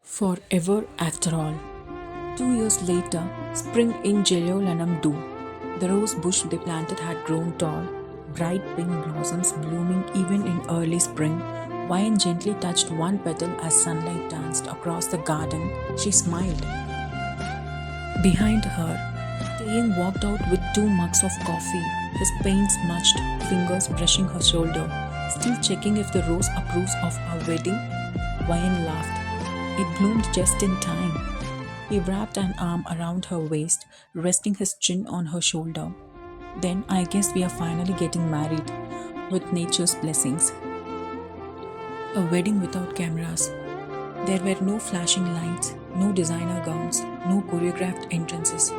Forever after all. 2 years later, spring in Jeollanam-do. The rose bush they planted had grown tall, bright pink blossoms blooming even in early spring. Vine gently touched one petal as sunlight danced across the garden. She smiled. Behind her, Taehyung walked out with 2 mugs of coffee, his paint-smudged fingers brushing her shoulder, still checking if the rose approves of our wedding. Vine laughed. It bloomed just in time. He wrapped an arm around her waist, resting his chin on her shoulder. Then I guess we are finally getting married, with nature's blessings. A wedding without cameras. There were no flashing lights, no designer gowns, no choreographed entrances.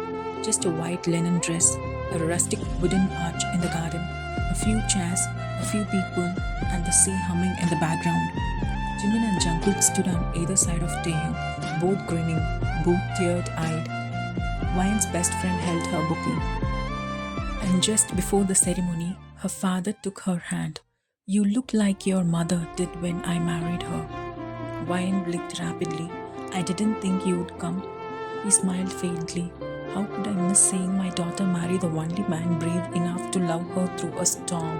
Just a white linen dress, a rustic wooden arch in the garden, a few chairs, a few people, and the sea humming in the background. Jimin and Jungkook stood on either side of Taehyung, both grinning, both tear-eyed. Vine's best friend held her bouquet. And just before the ceremony, her father took her hand. "You look like your mother did when I married her." Vine blinked rapidly. "I didn't think you would come." He smiled faintly. How could I miss seeing my daughter marry the only man brave enough to love her through a storm?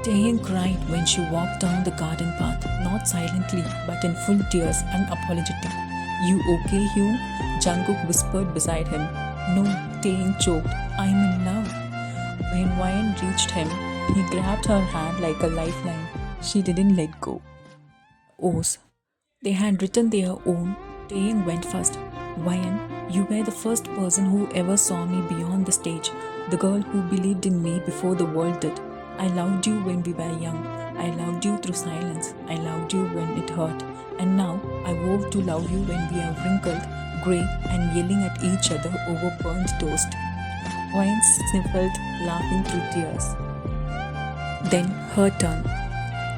Taehyung cried when she walked down the garden path, not silently, but in full tears, unapologetic. "You okay, Hyung?" Jungkook whispered beside him. "No," Taehyung choked. "I'm in love." When Ryan reached him, he grabbed her hand like a lifeline. She didn't let go. O's. They had written their own. Taehyung went first. "Ryan, you were the first person who ever saw me beyond the stage, the girl who believed in me before the world did. I loved you when we were young. I loved you through silence. I loved you when it hurt. And now I vow to love you when we are wrinkled, grey, and yelling at each other over burnt toast." Ryan sniffled, laughing through tears. Then her turn.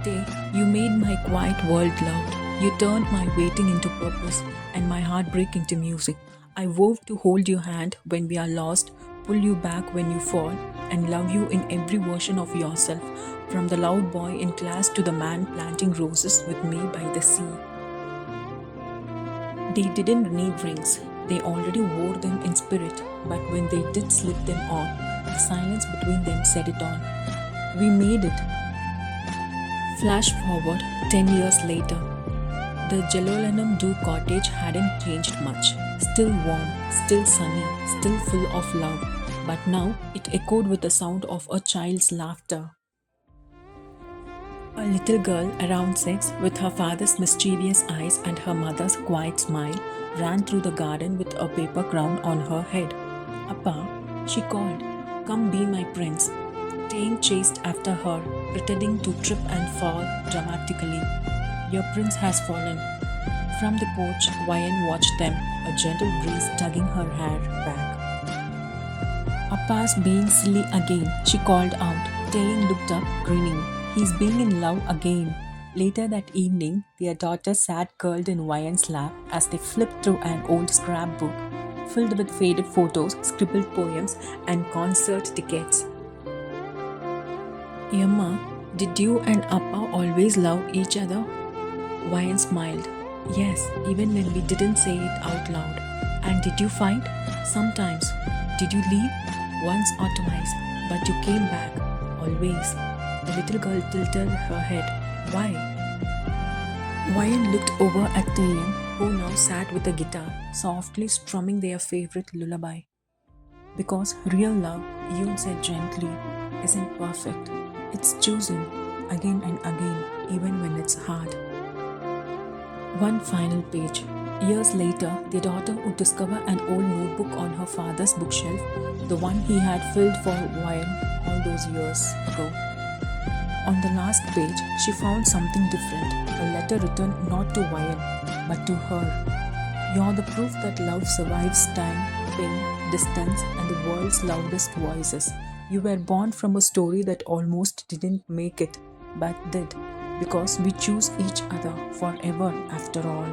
"Tay, you made my quiet world loud. You turned my waiting into purpose and my heartbreak into music. I vow to hold your hand when we are lost, pull you back when you fall, and love you in every version of yourself, from the loud boy in class to the man planting roses with me by the sea." They didn't need rings. They already wore them in spirit, but when they did slip them on, the silence between them said it all. We made it. Flash forward 10 years later. The Jeollanam-do cottage hadn't changed much. Still warm, still sunny, still full of love. But now it echoed with the sound of a child's laughter. A little girl around 6, with her father's mischievous eyes and her mother's quiet smile, ran through the garden with a paper crown on her head. "Appa," she called, "come be my prince." Taehyung chased after her, pretending to trip and fall dramatically. "Your prince has fallen." From the porch, Ryan watched them, a gentle breeze tugging her hair back. "Appa's being silly again," she called out. Taehyung looked up, grinning. "He's being in love again." Later that evening, their daughter sat curled in Ryan's lap as they flipped through an old scrapbook filled with faded photos, scribbled poems, and concert tickets. "Yamma, did you and Appa always love each other?" Ryan smiled. "Yes, even when we didn't say it out loud." "And did you fight?" "Sometimes." "Did you leave?" "Once or twice, but you came back, always." The little girl tilted her head. "Why?" Ryan looked over at Taehyung, who now sat with a guitar, softly strumming their favorite lullaby. "Because real love," Yoon said gently, "isn't perfect. It's choosing, again and again, even when it's hard." One final page. Years later, their daughter would discover an old notebook on her father's bookshelf, the one he had filled for Ryan all those years ago. On the last page, she found something different, a letter written not to Ryan, but to her. "You're the proof that love survives time, pain, distance, and the world's loudest voices. You were born from a story that almost didn't make it, but did, because we choose each other forever after all."